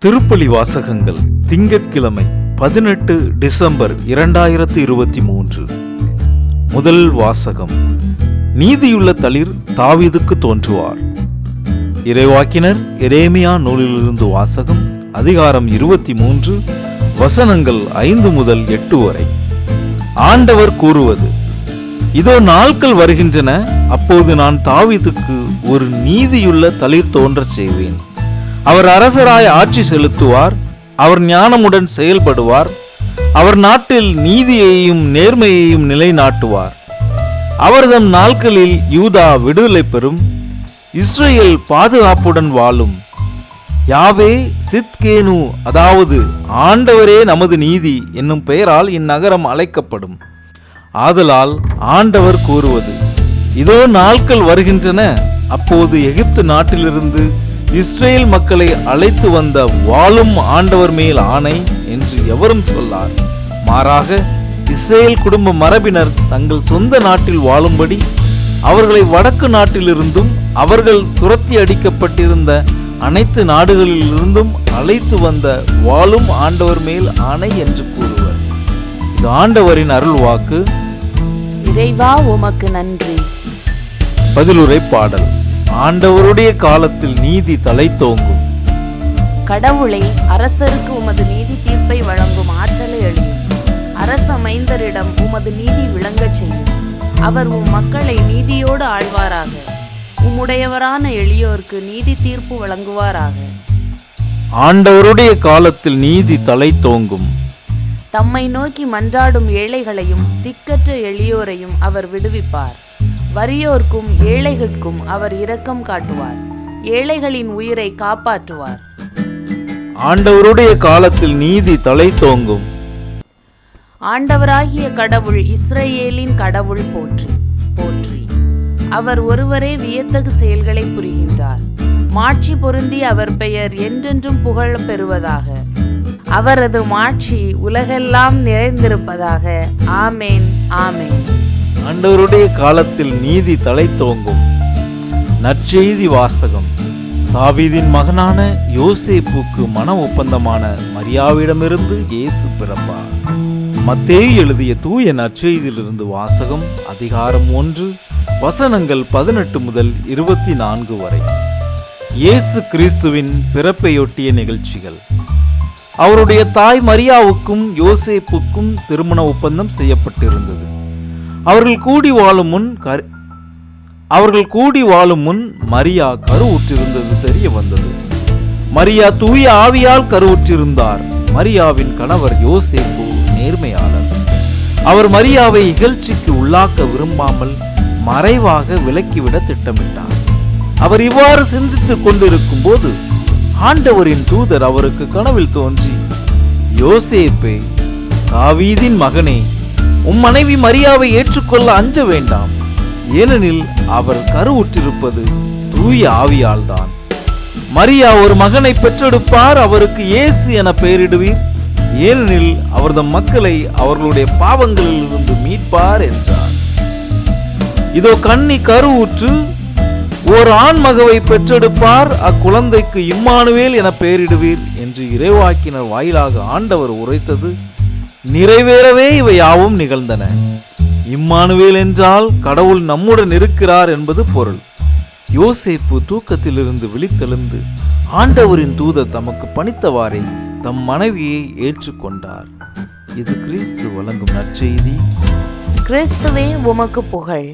திருப்பலி வாசகங்கள் திங்கட்கிழமை 18 டிசம்பர் 2023. முதல் வாசகம். நீதியுள்ள தளிர் தாவீதுக்கு தோன்றுவார். இறைவாக்கினர் எரேமியா நூலிலிருந்து வாசகம். அதிகாரம் 23, வசனங்கள் 5 முதல் 8 வரை. ஆண்டவர் கூறுவது: இதோ நாட்கள் வருகின்றன, அப்போது நான் தாவீதுக்கு ஒரு நீதியுள்ள தளிர் தோன்றச் செய்வேன். அவர் அரசராய் ஆட்சி செலுத்துவார். அவர் ஞானமுடன் செயல்படுவார். அவர் நாட்டில் நீதியையும் நேர்மையையும் நிலைநாட்டுவார். அவர்தம் நாட்களில் யூதா விடுதலை பெறும், இஸ்ரேல் பாதுகாப்புடன் வாழும். யாவே சித்கேனு, அதாவது ஆண்டவரே நமது நீதி என்னும் பெயரால் இந்நகரம் அழைக்கப்படும். ஆதலால் ஆண்டவர் கூறுவது: இதோ நாட்கள் வருகின்றன, அப்போது எகிப்து நாட்டிலிருந்து இஸ்ரேல் மக்களை அழைத்து வந்த வாழும் ஆண்டவர் மேல் ஆணை என்று எவரும் சொல்லார். மாறாக இஸ்ரேல் குடும்ப மரபினர் தங்கள் சொந்த நாட்டில் வாழும்படி அவர்களை வடக்கு நாட்டிலிருந்தும் அவர்கள் துரத்தி அடிக்கப்பட்டிருந்த அனைத்து நாடுகளிலிருந்தும் அழைத்து வந்த வாழும் ஆண்டவர் மேல் ஆணை என்று கூறுவர். இது ஆண்டவரின் அருள் வாக்கு. இறைவா, உமக்கு நன்றி. பதிலுரை பாடல். ஆண்டவருடைய காலத்தில் நீதி தலைத்தோங்கும். கடவுளே, அரசருக்கு உமது நீதி தீர்ப்பை வழங்கும் ஆற்றலை அளியும். அரச மைந்தரிடம் உமது நீதி விளங்கச் செய்யும். அவர் உம் மக்களை நீதியோடு ஆழ்வாராக. உம்முடையவரான எளியோருக்கு நீதி தீர்ப்பு வழங்குவாராக. ஆண்டவருடைய காலத்தில் நீதி தலைத்தோங்கும். தம்மை நோக்கி மன்றாடும் ஏழைகளையும் திக்கற்ற எளியோரையும் அவர் விடுவிப்பார். வறியோர்க்கும் ஏழைகளுக்கும் அவர் இரக்கம் காட்டுவார். ஏழைகளின் உயிரை காப்பாற்றுவார். ஆண்டவருடைய காலத்தில் நீதி தலைத்தோங்கும். ஆண்டவராகிய கடவுள் இஸ்ரேலின் கடவுள் போற்றி போற்றி. அவர் ஒருவரே வியத்தகு செயல்களை புரிகின்றார். மாட்சி பொருந்தி அவர் பெயர் என்றென்றும் புகழ பெறுவதாக. அவரது மாட்சி உலகெல்லாம் நிறைந்திருப்பதாக. ஆமேன், ஆமேன். ஆண்டவருடைய காலத்தில் நீதி தலைத்தோங்கும். நற்செய்தி வாசகம். தாவீதின் மகனான யோசேப்புக்கு மன ஒப்பந்தமான மரியாவிடமிருந்து இயேசு பிறப்பார். மத்தேயு எழுதிய தூய நற்செய்தியிலிருந்து வாசகம். அதிகாரம் 1, வசனங்கள் 18 முதல் 24 வரை. இயேசு கிறிஸ்துவின் பிறப்பையொட்டிய நிகழ்ச்சிகள். அவருடைய தாய் மரியாவுக்கும் யோசேப்புக்கும் திருமண ஒப்பந்தம் செய்யப்பட்டிருந்தது. அவர்கள் கூடி வாழும் முன் மரியா கருவுற்றிருந்தது தெரிய வந்தது. மரியா தூய ஆவியால் கருவுற்றிருந்தார். மரியாவின் கணவர் யோசேப்பு நேர்மையாளர். அவர் மரியாவை இகழ்ச்சிக்கு உள்ளாக்க விரும்பாமல் மறைவாக விலக்கிவிட திட்டமிட்டார். அவர் இவ்வாறு சிந்தித்துக் கொண்டிருக்கும் போது ஆண்டவரின் தூதர் அவருக்கு கனவில் தோன்றி: யோசேப்பே, தாவீதின் மகனே, உம் மனைவி மரியாவை ஏற்றுக்கொள்ள அஞ்ச வேண்டாம். ஏனெனில் அவர் கருவுற்றிருப்பது தூய ஆவியால் தான். மரியா ஒரு மகனை பெற்றெடுப்பார். அவருக்கு இயேசு என பெயரிடுவீர். ஏனெனில் அவர்தம் மக்களை அவர்களுடைய பாவங்களில் இருந்து மீட்பார் என்றார். இதோ கன்னி கருவுற்று ஓர் ஆண் மகவை பெற்றெடுப்பார். அக்குழந்தைக்கு இம்மானுவேல் என பெயரிடுவீர் என்று இறைவாக்கினர் வாயிலாக ஆண்டவர் உரைத்தது நிறைவேறவே இவை யாவும் நிகழ்ந்தன. இம்மானுவேல் என்றால் கடவுள் நம்முடன் இருக்கிறார் என்பது பொருள். யோசேப்பு தூக்கத்திலிருந்து விழித்தெழுந்து ஆண்டவரின் தூதர் தமக்கு பணித்தவாறே தம் மனைவியை ஏற்றுக்கொண்டார். இது கிறிஸ்து வழங்கும் நற்செய்தி. கிறிஸ்துவே, உமக்கு புகழ்.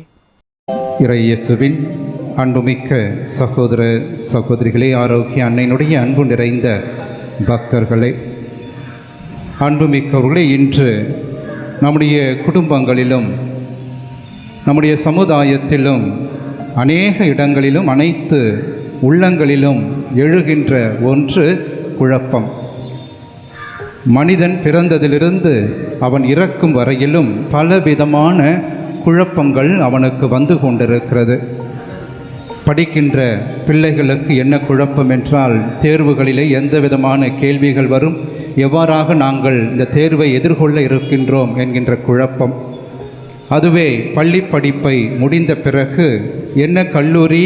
இறை இயேசுவின் அன்புமிக்க சகோதர சகோதரிகளே, ஆரோக்கிய அன்னையினுடைய அன்பு நிறைந்த பக்தர்களே, அன்புமிக்கவர்களே, இன்று நம்முடைய குடும்பங்களிலும் நம்முடைய சமுதாயத்திலும் அநேக இடங்களிலும் அனைத்து உள்ளங்களிலும் எழுகின்ற ஒன்று குழப்பம். மனிதன் பிறந்ததிலிருந்து அவன் இறக்கும் வரையிலும் பலவிதமான குழப்பங்கள் அவனுக்கு வந்து கொண்டிருக்கிறது. படிக்கின்ற பிள்ளைகளுக்கு என்ன குழப்பம் என்றால், தேர்வுகளிலே எந்த விதமான கேள்விகள் வரும், எவ்வாறாக நாங்கள் இந்த தேர்வை எதிர்கொள்ள இருக்கின்றோம் என்கின்ற குழப்பம். அதுவே பள்ளி படிப்பை முடிந்த பிறகு என்ன கல்லூரி,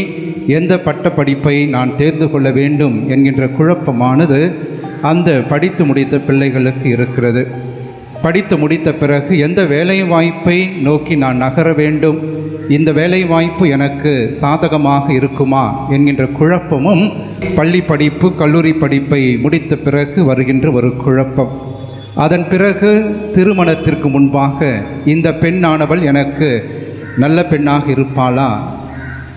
எந்த பட்ட படிப்பை நான் தேர்ந்து கொள்ள வேண்டும் என்கின்ற குழப்பமானது அந்த படித்து முடித்த பிள்ளைகளுக்கு இருக்கிறது. படித்து முடித்த பிறகு எந்த வேலை வாய்ப்பை நோக்கி நான் நகர வேண்டும், இந்த வேலை வாய்ப்பு எனக்கு சாதகமாக இருக்குமா என்கின்ற குழப்பமும் பள்ளி படிப்பு கல்லூரி படிப்பை முடித்த பிறகு வருகின்ற ஒரு குழப்பம். அதன் பிறகு திருமணத்திற்கு முன்பாக இந்த பெண்ணானவள் எனக்கு நல்ல பெண்ணாக இருப்பாளா,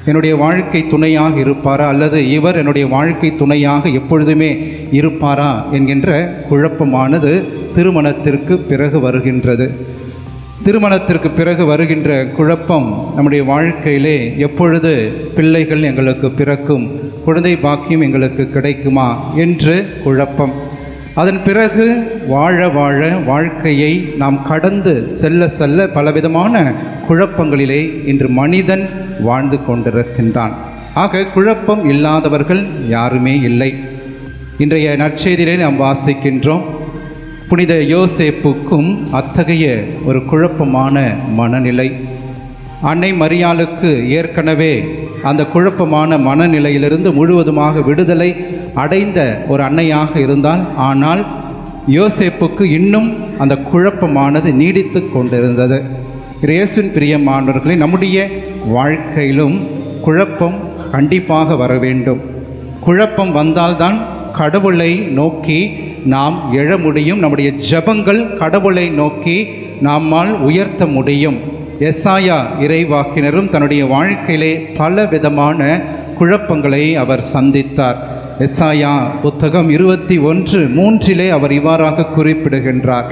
என்னுடைய வாழ்க்கை துணையாக இருப்பாரா, அல்லது இவர் என்னுடைய வாழ்க்கை துணையாக எப்பொழுதுமே இருப்பாரா என்கின்ற குழப்பமானது திருமணத்திற்கு பிறகு வருகின்றது. திருமணத்திற்கு பிறகு வருகின்ற குழப்பம் நம்முடைய வாழ்க்கையிலே எப்பொழுது பிள்ளைகள் எங்களுக்கு பிறக்கும், குழந்தை பாக்கியம் எங்களுக்கு கிடைக்குமா என்று குழப்பம். அதன் பிறகு வாழ வாழ வாழ்க்கையை நாம் கடந்து செல்ல செல்ல பலவிதமான குழப்பங்களிலே இன்று மனிதன் வாழ்ந்து கொண்டிருக்கின்றான். ஆக குழப்பம் இல்லாதவர்கள் யாருமே இல்லை. இன்றைய நற்செய்தியிலே நாம் வாசிக்கின்றோம், புனித யோசேப்புக்கும் அத்தகைய ஒரு குழப்பமான மனநிலை. அன்னை மரியாளுக்கு ஏற்கனவே அந்த குழப்பமான மனநிலையிலிருந்து முழுவதுமாக விடுதலை அடைந்த ஒரு அன்னையாக இருந்தால், ஆனால் யோசேப்புக்கு இன்னும் அந்த குழப்பமானது நீடித்து கொண்டிருந்தது. இயேசுவின் பிரியமானவர்களே, நம்முடைய வாழ்க்கையிலும் குழப்பம் கண்டிப்பாக வர வேண்டும். குழப்பம் வந்தால்தான் கடவுளை நோக்கி நாம் எழ முடியும். நம்முடைய ஜெபங்கள் கடவுளை நோக்கி நம்மால் உயர்த்த முடியும். எசாயா இறைவாக்கினரும் தன்னுடைய வாழ்க்கையிலே பல விதமான குழப்பங்களை அவர் சந்தித்தார். எசாயா புத்தகம் 21:3 அவர் இவ்வாறாக குறிப்பிடுகின்றார்,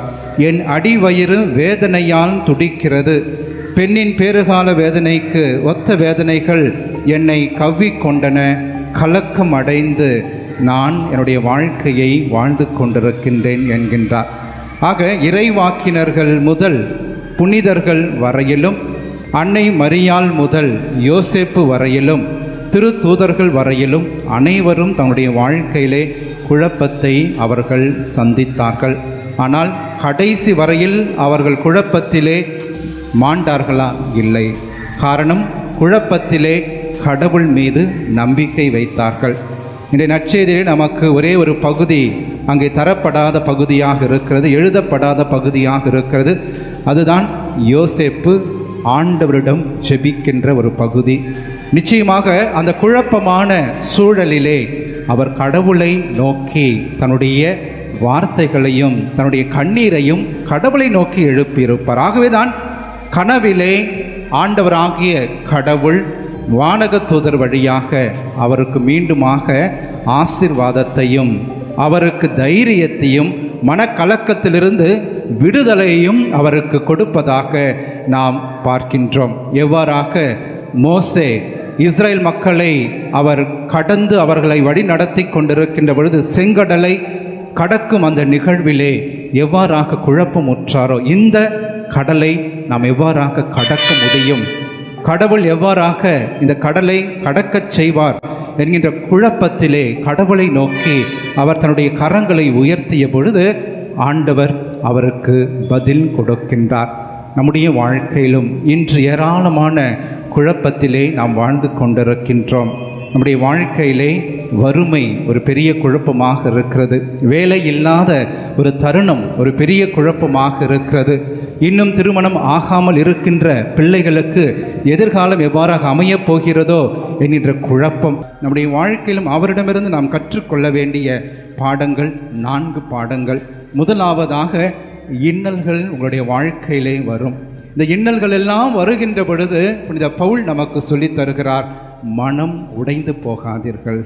என் அடிவயிறு வேதனையால் துடிக்கிறது, பெண்ணின் பேறுகால வேதனைக்கு ஒத்த வேதனைகள் என்னை கவ்விக்கொண்டன, கலக்கம் அடைந்து நான் என்னுடைய வாழ்க்கையை வாழ்ந்து கொண்டிருக்கின்றேன் என்கின்றார். ஆக இறைவாக்கினர்கள் முதல் புனிதர்கள் வரையிலும், அன்னை மரியாள் முதல் யோசேப்பு வரையிலும், திருத்தூதர்கள் வரையிலும் அனைவரும் தன்னுடைய வாழ்க்கையிலே குழப்பத்தை அவர்கள் சந்தித்தார்கள். ஆனால் கடைசி வரையில் அவர்கள் குழப்பத்திலே மாண்டார்களா? இல்லை. காரணம், குழப்பத்திலே கடவுள் மீது நம்பிக்கை வைத்தார்கள். இன்றைய நற்செய்தியிலே நமக்கு ஒரே ஒரு பகுதி அங்கே தரப்படாத பகுதியாக இருக்கிறது, எழுதப்படாத பகுதியாக இருக்கிறது. அதுதான் யோசேப்பு ஆண்டவரிடம் ஜெபிக்கின்ற ஒரு பகுதி. நிச்சயமாக அந்த குழப்பமான சூழலிலே அவர் கடவுளை நோக்கி தன்னுடைய வார்த்தைகளையும் தன்னுடைய கண்ணீரையும் கடவுளை நோக்கி எழுப்பியிருப்பார். ஆகவேதான் கனவிலே ஆண்டவராகிய கடவுள் வானக தூதர் வழியாக அவருக்கு மீண்டுமாக ஆசீர்வாதத்தையும் அவருக்கு தைரியத்தையும் மனக்கலக்கத்திலிருந்து விடுதலையும் அவருக்கு கொடுப்பதாக நாம் பார்க்கின்றோம். எவ்வாறாக மோசே இஸ்ரேல் மக்களை அவர் கடந்து அவர்களை வழி நடத்தி கொண்டிருக்கின்ற பொழுது செங்கடலை கடக்கும் அந்த நிகழ்விலே எவ்வாறாக குழப்பமுற்றாரோ, இந்த கடலை நாம் எவ்வாறாக கடக்க முடியும், கடவுள் எவ்வாறாக இந்த கடலை கடக்கச் செய்வார் என்கின்ற குழப்பத்திலே கடவுளை நோக்கி அவர் தன்னுடைய கரங்களை உயர்த்திய பொழுது ஆண்டவர் அவருக்கு பதில் கொடுக்கின்றார். நம்முடைய வாழ்க்கையிலும் இன்று ஏராளமான குழப்பத்திலே நாம் வாழ்ந்து கொண்டிருக்கின்றோம். நம்முடைய வாழ்க்கையிலே வறுமை ஒரு பெரிய குழப்பமாக இருக்கிறது. வேலை இல்லாத ஒரு தருணம் ஒரு பெரிய குழப்பமாக இருக்கிறது. இன்னும் திருமணம் ஆகாமல் இருக்கின்ற பிள்ளைகளுக்கு எதிர்காலம் எவ்வாறாக அமையப் போகிறதோ என்கின்ற குழப்பம். நம்முடைய வாழ்க்கையிலும் அவரிடமிருந்து நாம் கற்றுக்கொள்ள வேண்டிய பாடங்கள் 4 பாடங்கள். முதலாவதாக, இன்னல்கள் உங்களுடைய வாழ்க்கையிலே வரும். இந்த இன்னல்கள் எல்லாம் வருகின்ற பொழுது புனித பவுல் நமக்கு சொல்லித் தருகிறார், மனம் உடைந்து போகாதீர்கள்.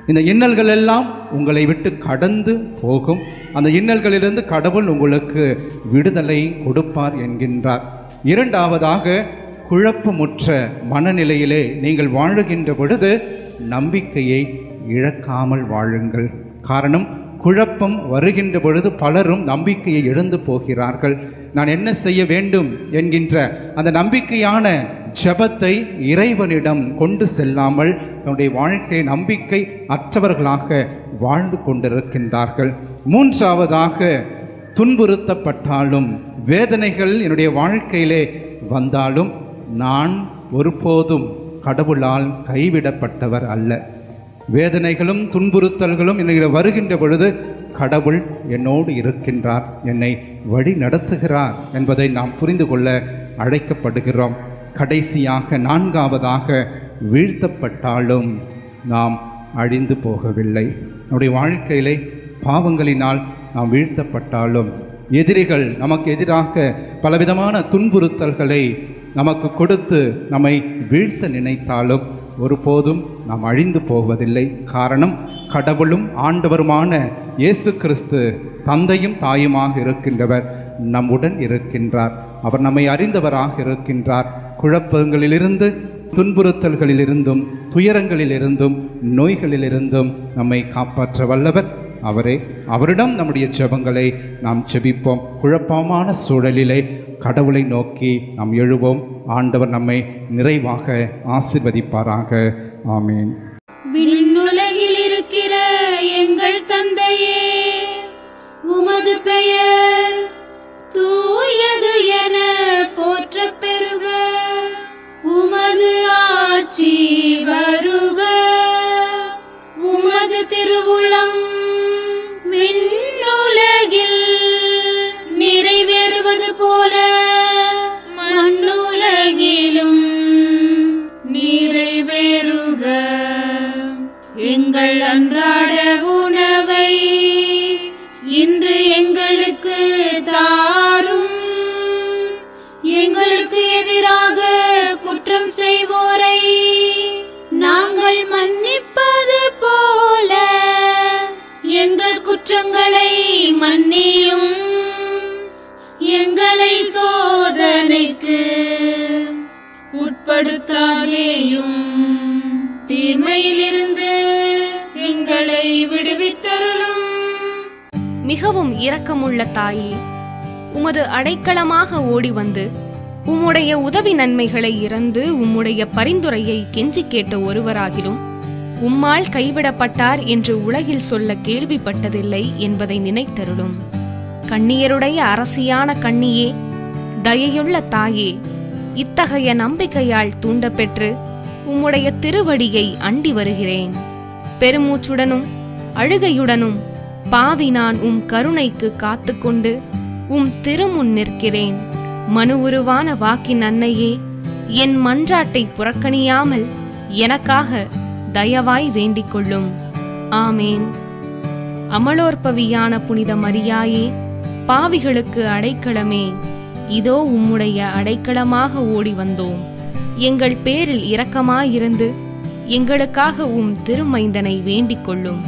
இந்த இன்னல்கள் எல்லாம் உங்களை விட்டு கடந்து போகும். அந்த இன்னல்களிலிருந்து கடவுள் உங்களுக்கு விடுதலை கொடுப்பார் என்கின்றார். இரண்டாவதாக, குழப்பமுற்ற மனநிலையிலே நீங்கள் வாழுகின்ற பொழுது நம்பிக்கையை இழக்காமல் வாழுங்கள். காரணம், குழப்பம் வருகின்ற பொழுது பலரும் நம்பிக்கையை இழந்து போகிறார்கள். நான் என்ன செய்ய வேண்டும் என்கின்ற அந்த நம்பிக்கையான ஜெபத்தை இறைவனிடம் கொண்டு செல்லாமல் தன்னுடைய வாழ்க்கை நம்பிக்கை அற்றவர்களாக வாழ்ந்து கொண்டிருக்கின்றார்கள். மூன்றாவதாக, துன்புறுத்தப்பட்டாலும் வேதனைகள் என்னுடைய வாழ்க்கையிலே வந்தாலும் நான் ஒருபோதும் கடவுளால் கைவிடப்பட்டவர் அல்ல. வேதனைகளும் துன்புறுத்தல்களும் என்னிடம் வருகின்ற பொழுது கடவுள் என்னோடு இருக்கின்றார், என்னை வழி நடத்துகிறார் என்பதை நாம் புரிந்து கொள்ள அழைக்கப்படுகிறோம். கடைசியாக நான்காவதாக, வீழ்த்தப்பட்டாலும் நாம் அழிந்து போகவில்லை. நம்முடைய வாழ்க்கையிலே பாவங்களினால் நாம் வீழ்த்தப்பட்டாலும், எதிரிகள் நமக்கு எதிராக பலவிதமான துன்புறுத்தல்களை நமக்கு கொடுத்து நம்மை வீழ்த்த நினைத்தாலும் ஒருபோதும் நாம் அழிந்து போவதில்லை. காரணம், கடவுளும் ஆண்டவருமான இயேசு கிறிஸ்து தந்தையும் தாயுமாக இருக்கின்றவர் நம்முடன் இருக்கின்றார். அவர் நம்மை அறிந்தவராக இருக்கின்றார். குழப்பங்களிலிருந்து, துன்புறுத்தல்களிலிருந்தும், துயரங்களிலிருந்தும், நோய்களிலிருந்தும் நம்மை காப்பாற்ற வல்லவர் அவரே. அவரிடம் நம்முடைய ஜெபங்களை நாம் ஜெபிப்போம். குழப்பமான சூழலிலே கடவுளை நோக்கி நாம் எழுவோம். ஆண்டவர் நம்மை நிறைவாக ஆசீர்வதிப்பாராக. ஆமீன். விண்ணுலகில் இருக்கிற எங்கள் தந்தையே, உமது பெயர் தூயது என போற்றப் பெறுக. உமது ஆட்சி வருக. உமது திருவுளம் விண்ணுலகில் நிறைவேறுவது போல மண்ணுலகிலும் நிறைவேறுக. எங்கள் அன்றாட உணவை இன்று எங்களுக்கு தாரும். எங்களுக்கு எதிராக குற்றம் செய்வோரை நாங்கள் மன்னிப்பது போல எங்கள் குற்றங்களை மன்னியும். எங்களை சோதனைக்கு உட்படுத்தாதேயும், தீமையிலிருந்து எங்களை விடுவித்தருளும். மிகவும் இரக்கமுள்ள தாயே, உமது அடைக்கலமாக ஓடி வந்து உம்முடைய உதவி நன்மைகளை இறந்து உம்முடைய பரிந்துரையை கெஞ்சி கேட்ட ஒருவராகிலும் உம்மால் கைவிடப்பட்டார் என்று உலகில் சொல்ல கேள்விப்பட்டதில்லை என்பதை நினைத்தருளும். கண்ணியருடைய அரசியான கண்ணியே, தயையுள்ள தாயே, இத்தகைய நம்பிக்கையால் தூண்டப்பெற்று உம்முடைய திருவடியை அண்டி வருகிறேன். பெருமூச்சுடனும் அழுகையுடனும் பாவி நான் உம் கருணைக்கு காத்துக்கொண்டு உம் திருமுன் நிற்கிறேன். மனு உருவான வாக்கின் அன்னையே, என் மன்றாட்டை புறக்கணியாமல் எனக்காக தயவாய் வேண்டிக் கொள்ளும். ஆமேன். அமலோற்பவியான புனித மரியாயே, பாவிகளுக்கு அடைக்கலமே, இதோ உம்முடைய அடைக்கலமாக ஓடி வந்தோம். எங்கள் பேரில் இரக்கமாயிருந்து எங்களுக்காக உம் திருமைந்தனை வேண்டிக் கொள்ளும்.